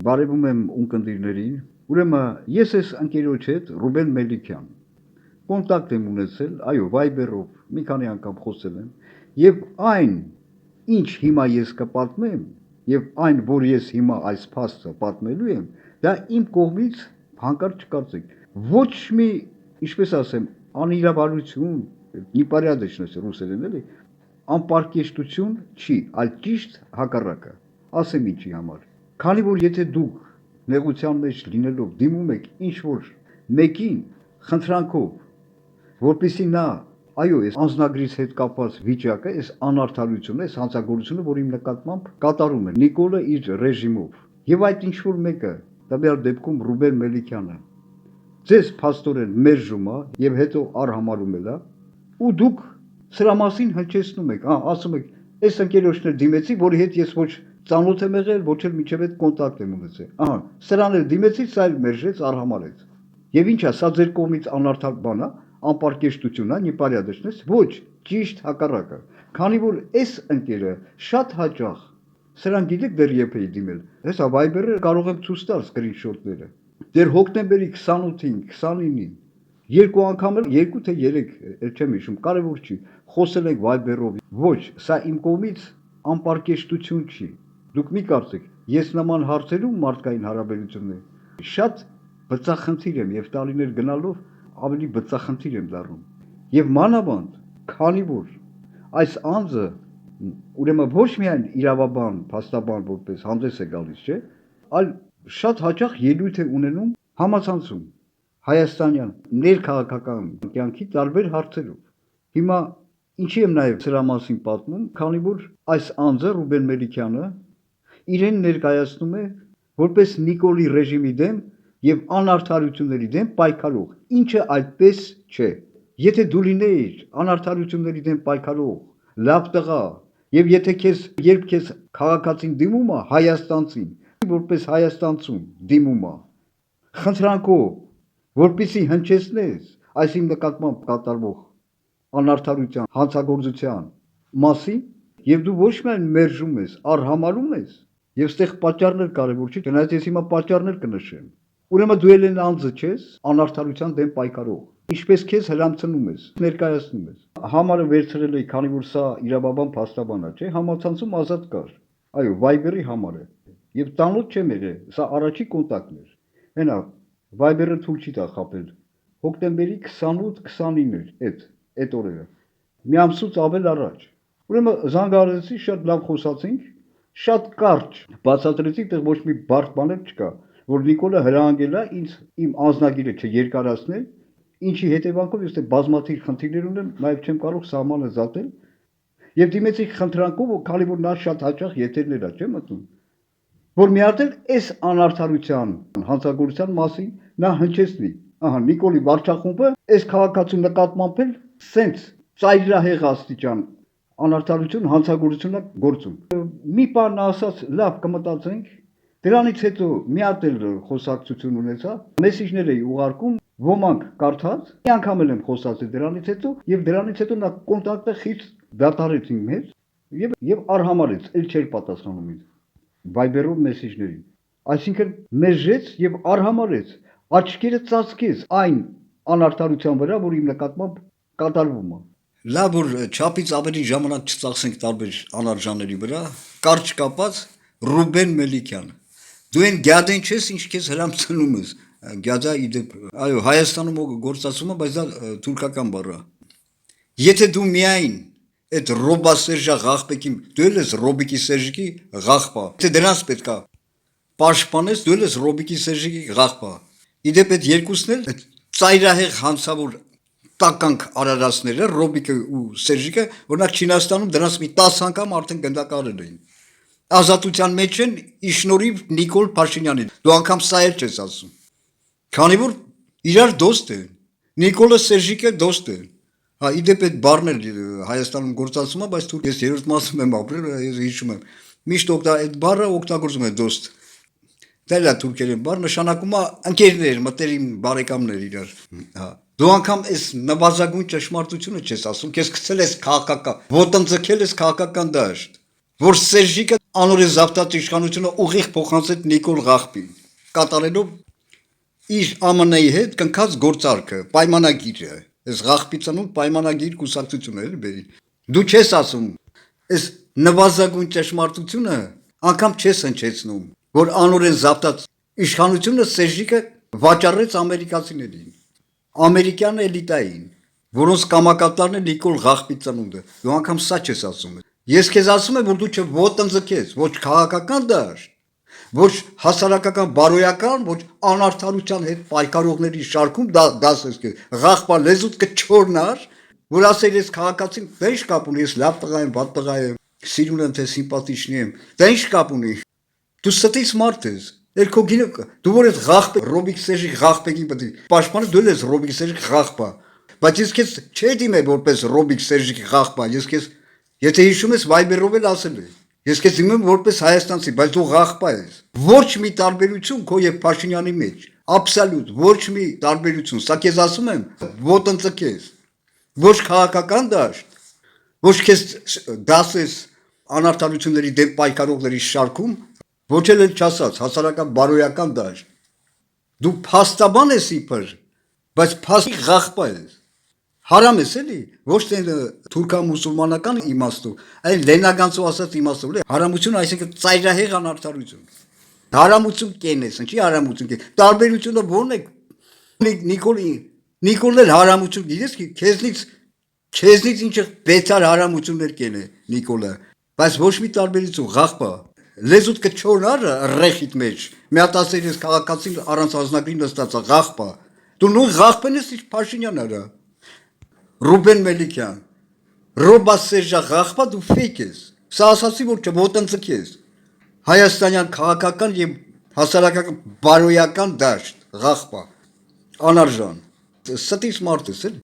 Բարևում եմ ունկնդիրներին, ուրեմն ես ես ընկերոջ հետ Ռուբեն Մելիքյան, կոնտակտ եմ ունեցել, այո, Viber-ով մի քանի անգամ խոսել եմ, եւ այն, ինչ հիմա ես կպատմեմ, եւ այն, որ ես հիմա այս փաստը պատմելու եմ, դա իմ կողմից հանկարծ չկարծեք, ոչ մի, ինչպես ասեմ, անիրավարություն, непорядочность ռուսերեն էլի, անպարկեշտություն չի, այլ ճիշտ հակառակը, ասեմ ինչի համար, քանի որ եթե դուք նեղության մեջ լինելով դիմում եք ինչ-որ մեկին խնդրանքով, որպեսզի նա, այո, այս անձնագրից հետ կապված վիճակը, այս անարդարությունը, այս հանցագործությունը, որ իմ նկատմամբ կատարում է Նիկոլը իր ռեժիմով, եւ այդ ինչ-որ մեկը, տվյալ դեպքում Ռուբեն Մելիքյանը, ձեզ փաստորեն մերժում է եւ հետո արհամարում է, ու դուք սրա մասին հնչեցնում եք, ասում եք, այս ընկերոջն էլ դիմեցի, որի հետ ես ոչ ծանոթ եմ եղել, ոչ էլ միջև այդ կոնտակտ եմ ունեցել, սրան էլ դիմեցի, սա էլ մերժեց, արհամարեց, եւ ինչա, սա ձեր կողմից անարդար բան է, անպարկեշտություն է, непорядочность, ոչ, ճիշտ հակառակը, քանի որ այս ընկերը շատ հաճախ, սրան գիտեք դեռ երբ էի դիմել, հեսա Viber-ը կարող եմ ցույց տալ սկրինշոթները, դեռ հոկտեմբերի 28-ին, 29-ին, երկու անգամ էլ, 2 թե 3, չեմ հիշում, կարևոր չի, խոսել ենք Viber-ով, ոչ, սա իմ կողմից անպարկեշտություն չի, դուք մի կարծեք, ես նման հարցերում մարդկային հարաբերություններ շատ բծախնդիր եմ եւ տարիներ գնալով ավելի բծախնդիր եմ դառնում եւ մանավանդ քանի որ այս անձը ուրեմն ոչ միայն իրավաբան, փաստաբան որպես հանդես է գալիս, չէ, այլ շատ հաճախ ելույթ է ունենում համացանցում հայաստանյան ներքաղաքական կյանքի տարբեր հարցերով։ Հիմա ինչի եմ նաեւ սրա մասին պատմում, քանի որ այս անձը Ռուբեն Մելիքյանը իրեն ներկայացնում է որպես Նիկոլի ռեժիմի դեմ եւ անարդարությունների դեմ պայքարող, ինչը այդպես չէ։ Եթե դու լինեիր անարդարությունների դեմ պայքարող, լավ տղա, եւ եթե երբ քեզ քաղաքացին դիմում է հայաստանցին, որպես հայաստանցուն դիմում է, խնդրանքով, որպեսզի հնչեցնես այս իմ նկատմամբ կատարվող անարդարության, հանցագործության մասին, եւ դու ոչ միայն մերժում ես, արհամարում ես, եւ ստեղ պատճառներ կարեւոր չի, չնայած ես հիմա պատճառներ կնշեմ։ Ուրեմն դու ել անձը չես, անարդարության դեմ պայքարող, ինչպես քեզ հրամցնում ես, ներկայացնում ես։ Համարը վերցրել էի, քանի որ սա իրավաբան փաստաբան է, չէ, համացանցում ազատ կար։ Այո, Viber-ի համարը։ Եվ ծանոթ չեմ եղել, սա առաջի կոնտակտն էր։ Հենա Viber-ը թույլ չի տա խաբել։ Հոկտեմբերի 28-29 էր այդ օրերը։ Մի ամսուց ավել առաջ։ Ուրեմն զանգահարեցի, շատ լավ խոսացինք, շատ կարճ բացատրեցի, դեռ ոչ մի բարդ բան չկա, որ Նիկոլը հրահանգել է ինձ իմ անձնագիրը չերկարացնել, ինչի հետևանքով ես բազմաթիվ խնդիրներ ունեմ, նաև չեմ կարող սահմանը զատել, եւ դիմեցի խնդրանքով, քանի որ նա շատ հաճախ եթերներ է, չէ՞ մտնում, որ մի հատ էլ այս անարդարության, հանցագործության մասին նա հնչեցնի։ Նիկոլի վարչախումբը այս քաղաքացու նկատմամբ էլ սենց ծայրահեղ աստիճան անարդարություն, հանցագործություն է գործում։ Մի բան ասած, լավ կմտածենք, դրանից հետո մի հատ էլ խոսակցություն ունեցա, մեսիջներ էի ուղարկում, ոմանք կարդաց, մի անգամ էլ եմ խոսացել դրանից հետո, եւ դրանից հետո նա կոնտակտը խիստ դադարեց իմ հետ եւ արհամարեց, ել չէր պատասխանում ինձ Viber-ով մեսիջներին։ Այսինքն մերժեց եւ արհամարեց, աչքերը ծածկեց այն անարդարության վրա, որ իմ նկատմամբ կատարվում է։ Լավ որ չափից ավելի ժամանակ չծախսենք տարբեր անարժանների վրա, կարճ կապած Ռուբեն Մելիքյան։ Դու այն գյադեն չես, ինչ քեզ հրամցնում ես։ Գյադա իդեպ, այո, Հայաստանում գործածում է, բայց դա թուրքական բառ է։ Եթե դու միայն այդ Ռոբա Սերժա Ղախպեկի, դու ես Ռոբիկի Սերժիկի Ղախպա։ Թե դրանց պետքա պաշտպանես, դու ես Ռոբիկի Սերժիկի Ղախպա։ Իդեպ այդ երկուսն էլ ծայրահեղ հանցավոր տականք արարածները, Ռոբիկը ու Սերժիկը, օրինակ Չինաստանում դրանց մի 10 անգամ արդեն գնդակարել էին։ Ազատության մեջ են իշնորհիվ Նիկոլ Փաշինյանին։ Դու անգամ սա էլ չես ասում։ Քանի որ իրար դոստ են։ Նիկոլը Սերժիկը դոստ են։ Իդեպ այդ բառն էլ Հայաստանում գործածում է, բայց ես երրորդ մասում եմ ապրել, ես հիշում եմ։ Միշտ այդ բառը օգտագործում է դոստ։ Դա էլ է թուրքերեն բառ, նշանակում է ընկերներ, մտերիմ բարեկամներ իրար։ Դու անգամ այս նվազագույն ճշմարտությունը չես ասում, քեզ գցել ես քաղաքական, ոտնձգել ես քաղաքական դաշտ, որ Սերժիկը անորեն զավթած իշխանությունը ուղիղ փոխանցեց Նիկոլ Ղախպին, կատարելով իր ԱՄՆ-ի հետ կնքած գործարքը, պայմանագիրը, այս Ղախպի ծնունդ պայմանագիր կուսակցությունը էլի բերի։ Դու չես ասում, այս նվազագույն ճշմարտությունը անգամ չես հնչեցնում, որ անորեն զավթած իշխանությունը Սերժիկը վաճառեց ամերիկացիներին, ամերիկյան էլիտային, որոնց կամակատարն է Նիկոլ Ղախպի ծնունդը։ Դու անգամ սա չես ասում։ Ես քեզ ասում եմ, որ դու չոտնձգես, ոչ քաղաքական դաշտ, ոչ հասարակական բարոյական, ոչ անարդարության հետ պայքարողների շարքում դասես քեզ։ Ղախպա լեզուդ կչորնար, որ ասել ես քաղաքացին, դա ինչ կապ ունի, ես լավ տղա եմ, վատ տղա եմ, սիրուն եմ թե սիմպաթիչնի եմ, դա ինչ կապ ունի։ Դու ստից մարդ ես։ Երկո գինը դու որ ես Ղախպե Ռոբիկ Սերժիկ Ղախպեգին պետք է պաշտպանը դու ես Ռոբիկ Սերժիկ Ղախպա, բայց ես քեզ չէի դիմել որպես Ռոբիկ Սերժիկ Ղախպա, ես քեզ եթե հիշում ես Viber-ով էլ ասել եմ, ես քեզ դիմեմ որպես հայաստանցի, բայց դու Ղախպա ես։ Ոչ մի տարբերություն քո եւ Փաշինյանի մեջ, աբսոլյուտ ոչ մի տարբերություն, սա քեզ ասում եմ, ոտնձգես, ոչ քաղաքական դաշտ, ոչ քեզ դասես անարդարությունների դեմ պայքարողների շարքում, ոչ էլ չասած հասարակական բարոյական դաշտ։ Դու փաստաբան ես իբր, բայց փաստի Ղախպա ես։ Հարամ ես էլի, ոչ թե թուրքամուսուլմանական իմաստով, այլ Լենագանցու ասած իմաստով, հարամություն այսինքն ծայրահեղ անարդարություն։ Հարամություն կենես, ինչի հարամություն կեն։ Տարբերությունը ո՞րն է։ Նիկոլն էլ հարամություն գիտես ki քեզնից ինչը բեցար հարամություններ կենե Նիկոլը, բայց ոչ մի տարբերություն Ղախպա։ Լեզուդ կչորնար ռեխիտ մեջ։ Մի հատ ասել ես քաղաքացին առանց ազնագրի նստած է Ղախպա։ Դու նույն Ղախպեն ես, ինչ Փաշինյանն արա։ Ռուբեն Մելիքյան, Ռոբա Սերժա Ղախպա դու ֆեյք ես։ Սա ասացի որ չոտնձգես։ Հայաստանյան քաղաքական եւ հասարակական բարոյական դաշտ Ղախպա, անարժան։ Ստից մարդ ես էլի։